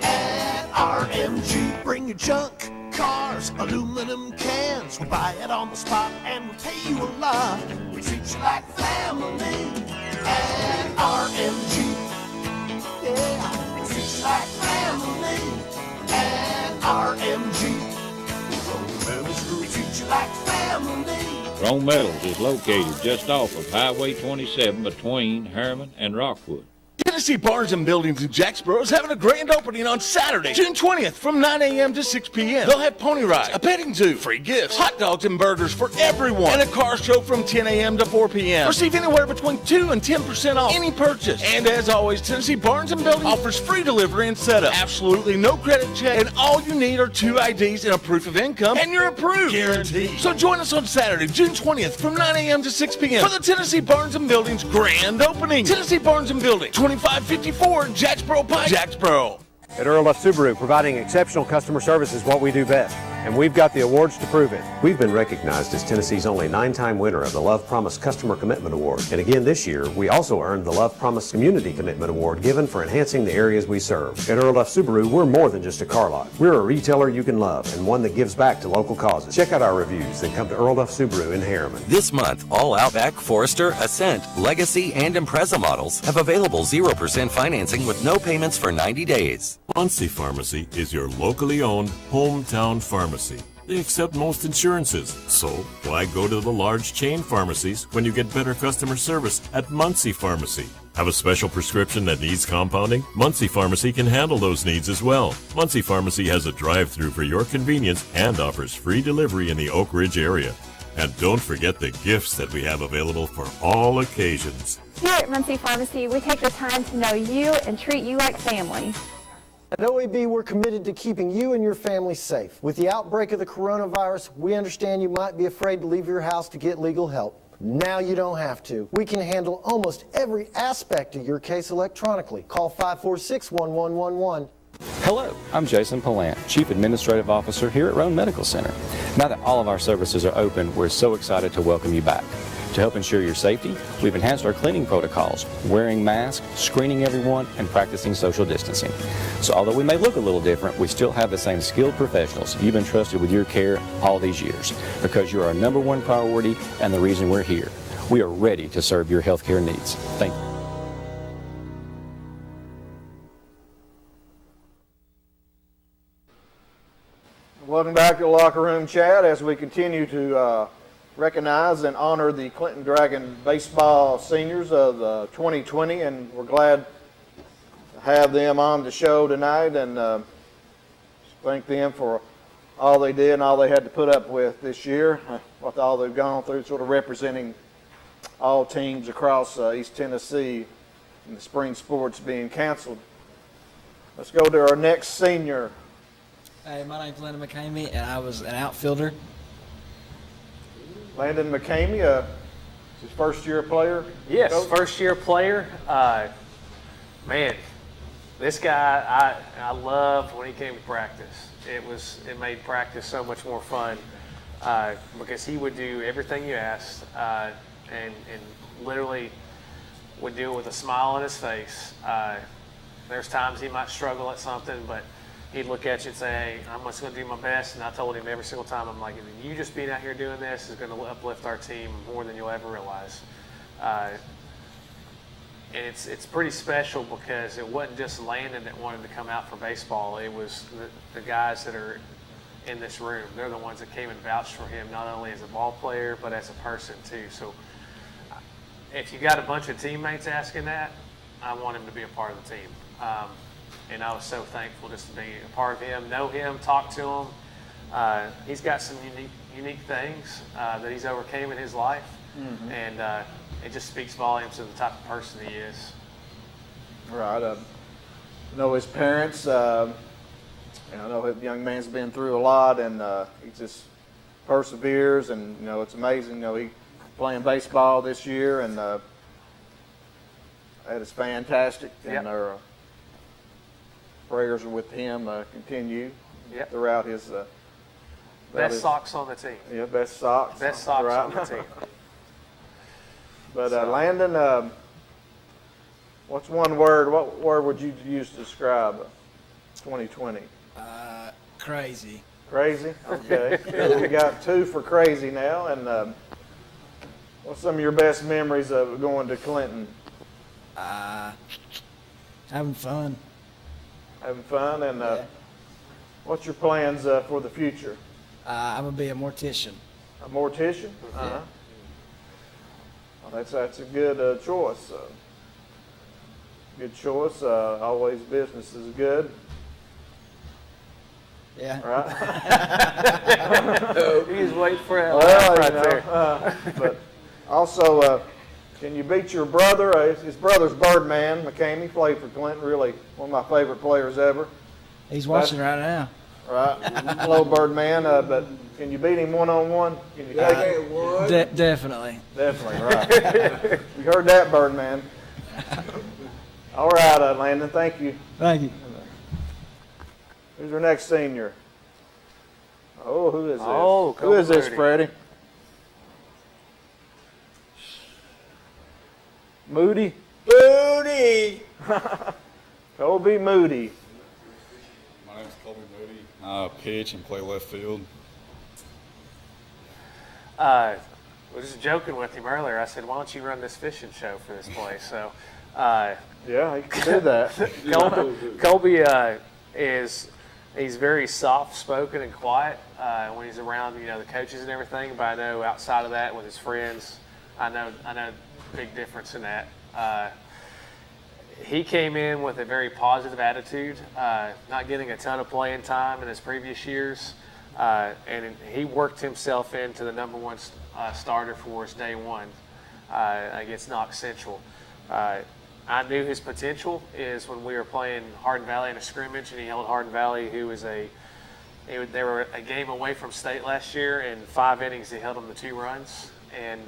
at RMG. Bring your junk, cars, aluminum cans. We buy it on the spot and we pay you a lot. We treat you like family at RMG. Yeah, we treat you like family at RMG. We treat you like family. Rome Metals is located just off of Highway 27 between Harriman and Rockwood. Tennessee Barnes and Buildings in Jacksboro is having a grand opening on Saturday, June 20th from 9 a.m. to 6 p.m. They'll have pony rides, a petting zoo, free gifts, hot dogs and burgers for everyone, and a car show from 10 a.m. to 4 p.m. Receive anywhere between 2 and 10% off any purchase. And as always, Tennessee Barnes and Buildings offers free delivery and setup. Absolutely no credit check, and all you need are 2 IDs and a proof of income, and you're approved. Guaranteed. So join us on Saturday, June 20th from 9 a.m. to 6 p.m. for the Tennessee Barnes and Buildings grand opening. Tennessee Barnes and Buildings, 2554 Jacksboro Pike, Jacksboro. At Earl F. Subaru, providing exceptional customer service is what we do best, and we've got the awards to prove it. We've been recognized as Tennessee's only 9-time winner of the Love Promise Customer Commitment Award. And again this year, we also earned the Love Promise Community Commitment Award given for enhancing the areas we serve. At Earl F. Subaru, we're more than just a car lot. We're a retailer you can love and one that gives back to local causes. Check out our reviews, then come to Earl F. Subaru in Harriman. This month, all Outback, Forester, Ascent, Legacy, and Impreza models have available 0% financing with no payments for 90 days. Muncie Pharmacy is your locally owned hometown pharmacy. They accept most insurances, so why go to the large chain pharmacies when you get better customer service at Muncie Pharmacy? Have a special prescription that needs compounding? Muncie Pharmacy can handle those needs as well. Muncie Pharmacy has a drive-thru for your convenience and offers free delivery in the Oak Ridge area. And don't forget the gifts that we have available for all occasions. Here at Muncie Pharmacy, we take the time to know you and treat you like family. At OAB, we're committed to keeping you and your family safe. With the outbreak of the coronavirus, we understand you might be afraid to leave your house to get legal help. Now you don't have to. We can handle almost every aspect of your case electronically. Call 546-1111. Hello, I'm Jason Palant, Chief Administrative Officer here at Roan Medical Center. Now that all of our services are open, we're so excited to welcome you back. To help ensure your safety, we've enhanced our cleaning protocols, wearing masks, screening everyone, and practicing social distancing. So although we may look a little different, we still have the same skilled professionals you've entrusted with your care all these years, because you're our number one priority and the reason we're here. We are ready to serve your healthcare needs. Thank you. Welcome back to the Locker Room Chat as we continue to recognize and honor the Clinton Dragon baseball seniors of 2020, and we're glad to have them on the show tonight and thank them for all they did and all they had to put up with this year, with all they've gone through, sort of representing all teams across East Tennessee and the spring sports being canceled. Let's go to our next senior. Hey, my name's Landon Mckamey, and I was an outfielder. Landon Mckamey, his first-year player? Yes, Coach? first-year player. Man, this guy, I loved when he came to practice. It made practice so much more fun because he would do everything you asked and literally would do it with a smile on his face. There's times he might struggle at something, but he'd look at you and say, hey, I'm just going to do my best. And I told him every single time, I'm like, you just being out here doing this is going to uplift our team more than you'll ever realize. And it's pretty special because it wasn't just Landon that wanted to come out for baseball. It was the guys that are in this room. They're the ones that came and vouched for him, not only as a ball player, but as a person too. So if you got a bunch of teammates asking that, I want him to be a part of the team. And I was so thankful just to be a part of him, know him, talk to him. He's got some unique things that he's overcame in his life, and it just speaks volumes of the type of person he is. Right. I know his parents. I know the young man's been through a lot, and he just perseveres, and it's amazing. He playing baseball this year, and that is fantastic. Yep. And our prayers are with him continue throughout his best socks on the team. Yeah, best socks. Best socks right. on the team. But Landon, what's one word? What word would you use to describe 2020? Crazy. Crazy? Okay. We got 2 for crazy now. And what's some of your best memories of going to Clinton? Having fun. Having fun. And what's your plans for the future? I'm going to be a mortician. A mortician? Uh-huh. Well, that's a good choice. Good choice. Always business is good. Yeah. Right? He's waiting for it there. But also, can you beat your brother? His brother's Birdman McKamey, played for Clinton. Really one of my favorite players ever. He's watching right now. Right. Hello, Birdman. But can you beat him one-on-one? Can you take him? Definitely. Definitely, right. You heard that, Birdman. All right, Landon, thank you. Thank you. Who's our next senior? Oh, who is this? Oh, who is this, Moody. Freddie? Moody? Moody! Colby Moody. My name's Colby Moody. I pitch and play left field. I was just joking with him earlier. I said, why don't you run this fishing show for this place? So, yeah, he can do that. Colby he's very soft-spoken and quiet when he's around, the coaches and everything. But I know outside of that, with his friends, I know big difference in that. He came in with a very positive attitude, not getting a ton of playing time in his previous years, and he worked himself into the number one starter for us day one against Knox Central. I knew his potential is when we were playing Hardin Valley in a scrimmage, and he held Hardin Valley, they were a game away from state last year. In 5 innings, he held them to 2 runs, and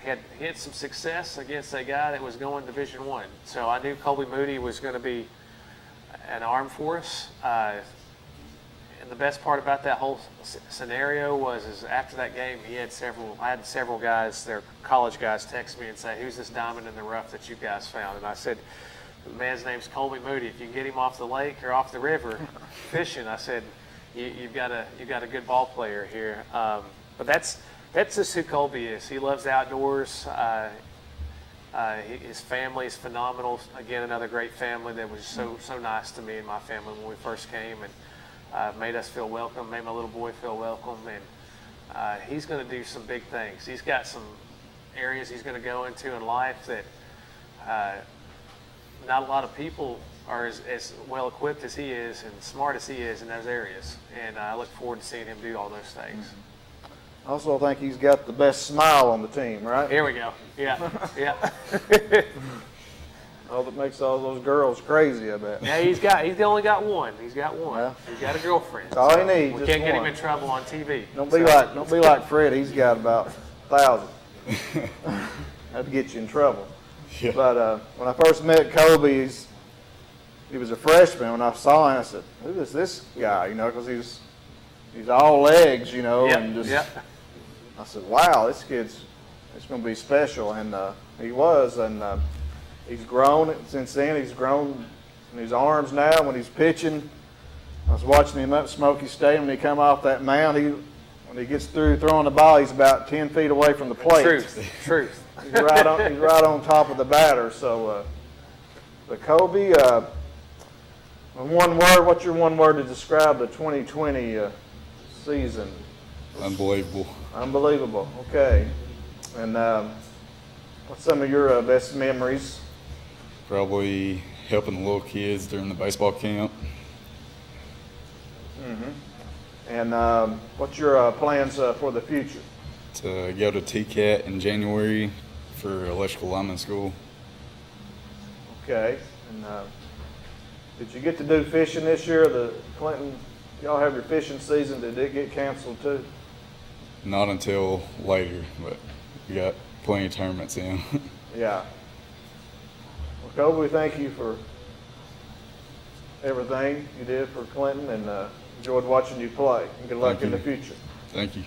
he had some success against a guy that was going Division I. So I knew Colby Moody was going to be an arm for us. And the best part about that whole scenario is after that game, I had several guys, their college guys, text me and say, "Who's this diamond in the rough that you guys found?" And I said, "The man's name's Colby Moody. If you can get him off the lake or off the river fishing," I said, you've got a good ball player here." But that's just who Colby is. He loves outdoors. His family is phenomenal. Again, another great family that was so nice to me and my family when we first came, and made us feel welcome, made my little boy feel welcome, and he's going to do some big things. He's got some areas he's going to go into in life that not a lot of people are as well equipped as he is and smart as he is in those areas, and I look forward to seeing him do all those things. I also think he's got the best smile on the team, right? Here we go. Yeah, yeah. All that makes all those girls crazy, I bet. Yeah, he's only got one. He's got one. Well, he's got a girlfriend. That's all he needs. We can't get him in trouble on TV. Don't be like Fred. He's got about 1,000. That'd get you in trouble. Yeah. But when I first met Colby, he was a freshman. When I saw him, I said, "Who is this guy?" You know, because he's all legs, you know, and just. Yep. I said, "Wow, it's going to be special," and he was, and he's grown since then. He's grown in his arms now when he's pitching. I was watching him up at Smoky Stadium when he come off that mound. When he gets through throwing the ball, he's about 10 feet away from the plate. Truth. He's right on top of the batter. So, but Colby, one word. What's your one word to describe the 2020 season? Unbelievable. Unbelievable. Okay. And what's some of your best memories? Probably helping the little kids during the baseball camp. Mm-hmm. And what's your plans for the future? To go to TCAT in January for electrical lineman school. Okay. And did you get to do fishing this year? The Clinton, y'all have your fishing season. Did it get canceled too? Not until later, but we got plenty of tournaments in. Yeah. Well, Colby, thank you for everything you did for Clinton, and enjoyed watching you play. And good luck in the future. Thank you.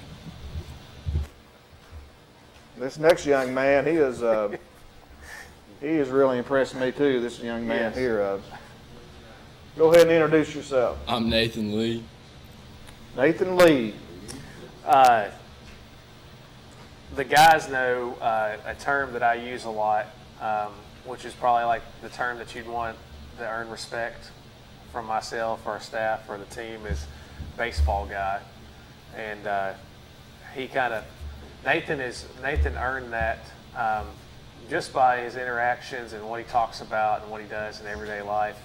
This next young man, he has really impressed me too. This young man here. Go ahead and introduce yourself. I'm Nathan Lee. Nathan Lee. The guys know a term that I use a lot, which is probably like the term that you'd want to earn respect from myself, our staff, or the team, is baseball guy. And Nathan earned that just by his interactions and what he talks about and what he does in everyday life.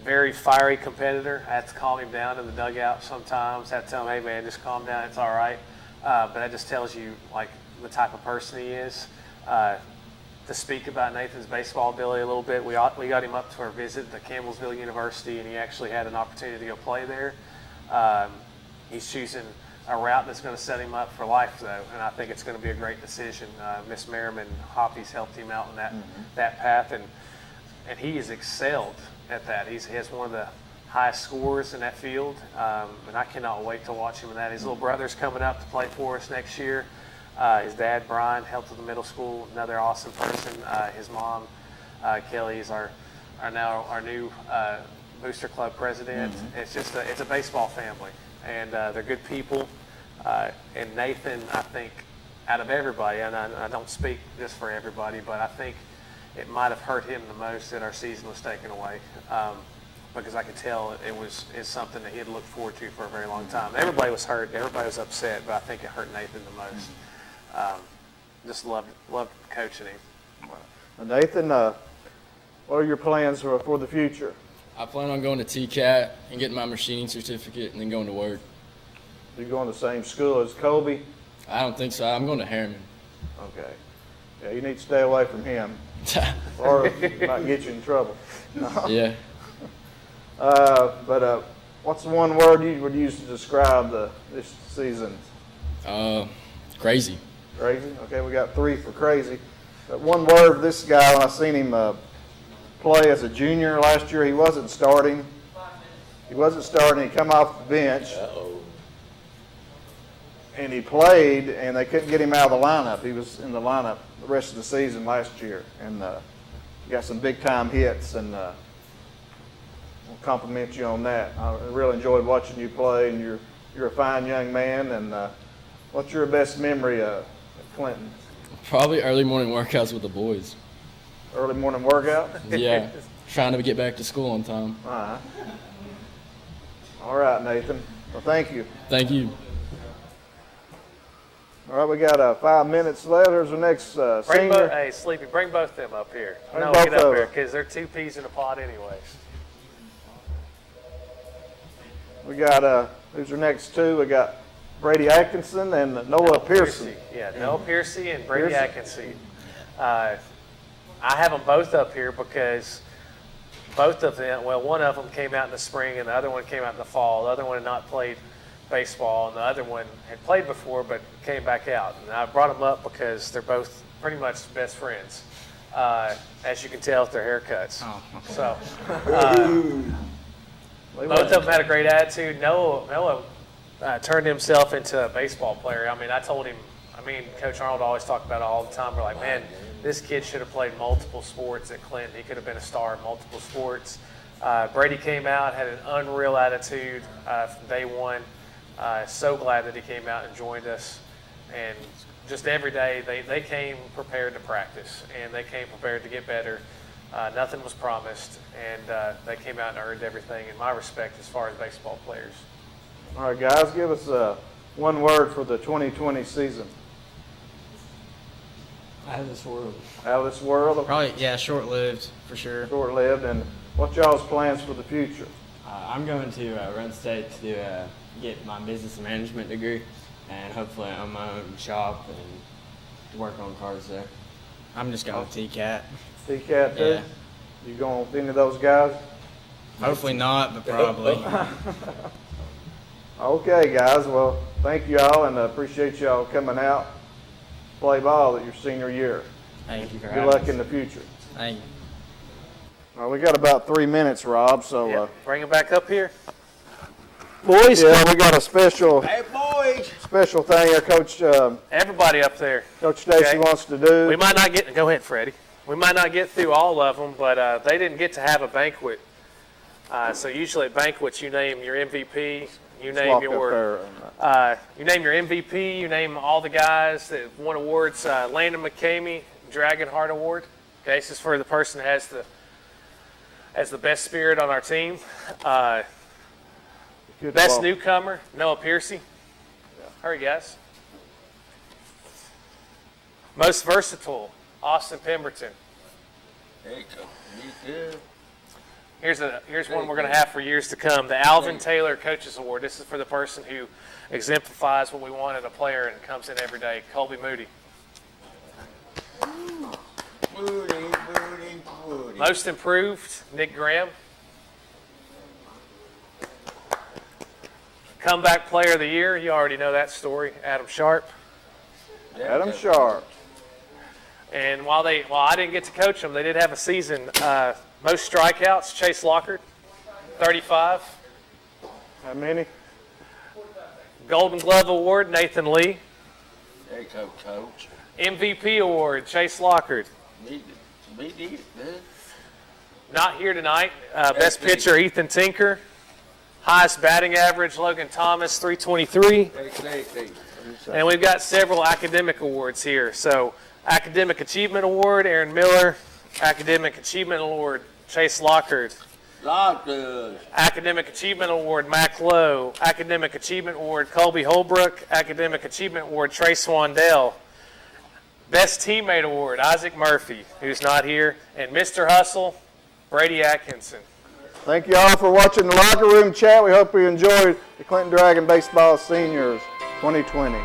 Very fiery competitor. I have to calm him down in the dugout sometimes. I have to tell him, "Hey man, just calm down, it's all right." But that just tells you like the type of person he is. To speak about Nathan's baseball ability a little bit, we got him up to our visit to Campbellsville University, and he actually had an opportunity to go play there. He's choosing a route that's going to set him up for life, though, and I think it's going to be a great decision. Miss Merriman Hoppy's helped him out in that path, and he has excelled at that. He has one of the highest scores in that field, and I cannot wait to watch him in that. His little brother's coming up to play for us next year. His dad, Brian, helped at the middle school, another awesome person. His mom, Kelly, is our new Booster Club president. It's just it's a baseball family, and they're good people. And Nathan, I think, out of everybody, and I don't speak just for everybody, but I think it might have hurt him the most that our season was taken away. Because I could tell it's something that he had looked forward to for a very long time. Everybody was hurt, everybody was upset, but I think it hurt Nathan the most. Just loved coaching him. Nathan, what are your plans for the future? I plan on going to TCAT and getting my machining certificate and then going to work. You going to the same school as Colby? I don't think so. I'm going to Harriman. Okay. Yeah, you need to stay away from him, or it might get you in trouble. No. Yeah. But what's the one word you would use to describe this season? Crazy. Crazy. Okay, we got 3 for crazy. But one word for this guy, when I seen him play as a junior last year, he wasn't starting. He come off the bench. And he played, and they couldn't get him out of the lineup. He was in the lineup the rest of the season last year. And he got some big-time hits, and I'll compliment you on that. I really enjoyed watching you play, and you're a fine young man. And what's your best memory at Clinton? Probably early morning workouts with the boys. Early morning workout? Yeah, trying to get back to school on time. All right. All right, Nathan. Well, thank you. Thank you. All right, we got 5 minutes left. Here's the next senior. Hey, Sleepy, bring both of them up here. Bring No, both get up of here, them. because they're 2 peas in a pod anyways. We got who's our next 2? We got Brady Atkinson and Noah Pearson. Yeah, Noah Pearson and Brady Pearson. Atkinson. I have them both up here because both of them, well, one of them came out in the spring and the other one came out in the fall. The other one had not played baseball and the other one had played before but came back out. And I brought them up because they're both pretty much best friends, as you can tell with their haircuts. Oh, okay. So, both of them had a great attitude. Noah turned himself into a baseball player. I mean, I told him, Coach Arnold always talked about it all the time. We're like, man, this kid should have played multiple sports at Clinton. He could have been a star in multiple sports. Brady came out, had an unreal attitude from day one. So glad that he came out and joined us. And just every day, they came prepared to practice, and they came prepared to get better. Nothing was promised, and they came out and earned everything in my respect as far as baseball players. All right, guys, give us one word for the 2020 season. Out of this world. Out of this world? Probably, yeah, short-lived, for sure. Short-lived. And what's y'all's plans for the future? I'm going to Run State to get my business management degree and hopefully own my own shop and work on cars there. I'm just going with TCAT. TCAT too? Yeah. You going with any of those guys? Hopefully not, but probably. Okay, guys. Well, thank you all, and appreciate y'all coming out to play ball at your senior year. Thank you for Good having luck us. in the future. Thank you. All right, we got about 3 minutes, Rob. So, Bring them back up here. boys, yeah, we got a special boys. special thing here, Coach. Everybody up there. Coach Stacy wants to do. We might not get. Go ahead, Freddie. We might not get through all of them, but they didn't get to have a banquet. So usually at banquets, you name your MVP. You name your MVP. You name all the guys that won awards. Landon Mckamey, Dragon Heart Award. Okay, this is for the person that has the best spirit on our team. Best newcomer, Noah Pearson. Hurry, guys. Most versatile, Austin Pemberton. Here's one we're going to have for years to come. The Alvin Taylor Coaches Award. This is for the person who exemplifies what we want in a player and comes in every day. Colby Moody. Most improved, Nick Graham. Comeback Player of the Year. You already know that story. Adam Sharp. Adam Sharp. And while I didn't get to coach them, they did have a season. Most strikeouts, Chase Lockhart, 35. How many? Golden Glove Award, Nathan Lee. There you go, Coach. MVP Award, Chase Lockhart. Not here tonight. Best pitcher, Ethan Tinker. Highest batting average, Logan Thomas, 323. And we've got several academic awards here. So, Academic Achievement Award, Aaron Miller. Academic Achievement Award, Chase Lockhart. Academic Achievement Award, Mac Lowe. Academic Achievement Award, Colby Holbrook. Academic Achievement Award, Trey Swandell. Best Teammate Award, Isaac Murphy, who's not here. And Mr. Hustle, Brady Atkinson. Thank you all for watching the Locker Room Chat. We hope you enjoyed the Clinton Dragon Baseball Seniors 2020.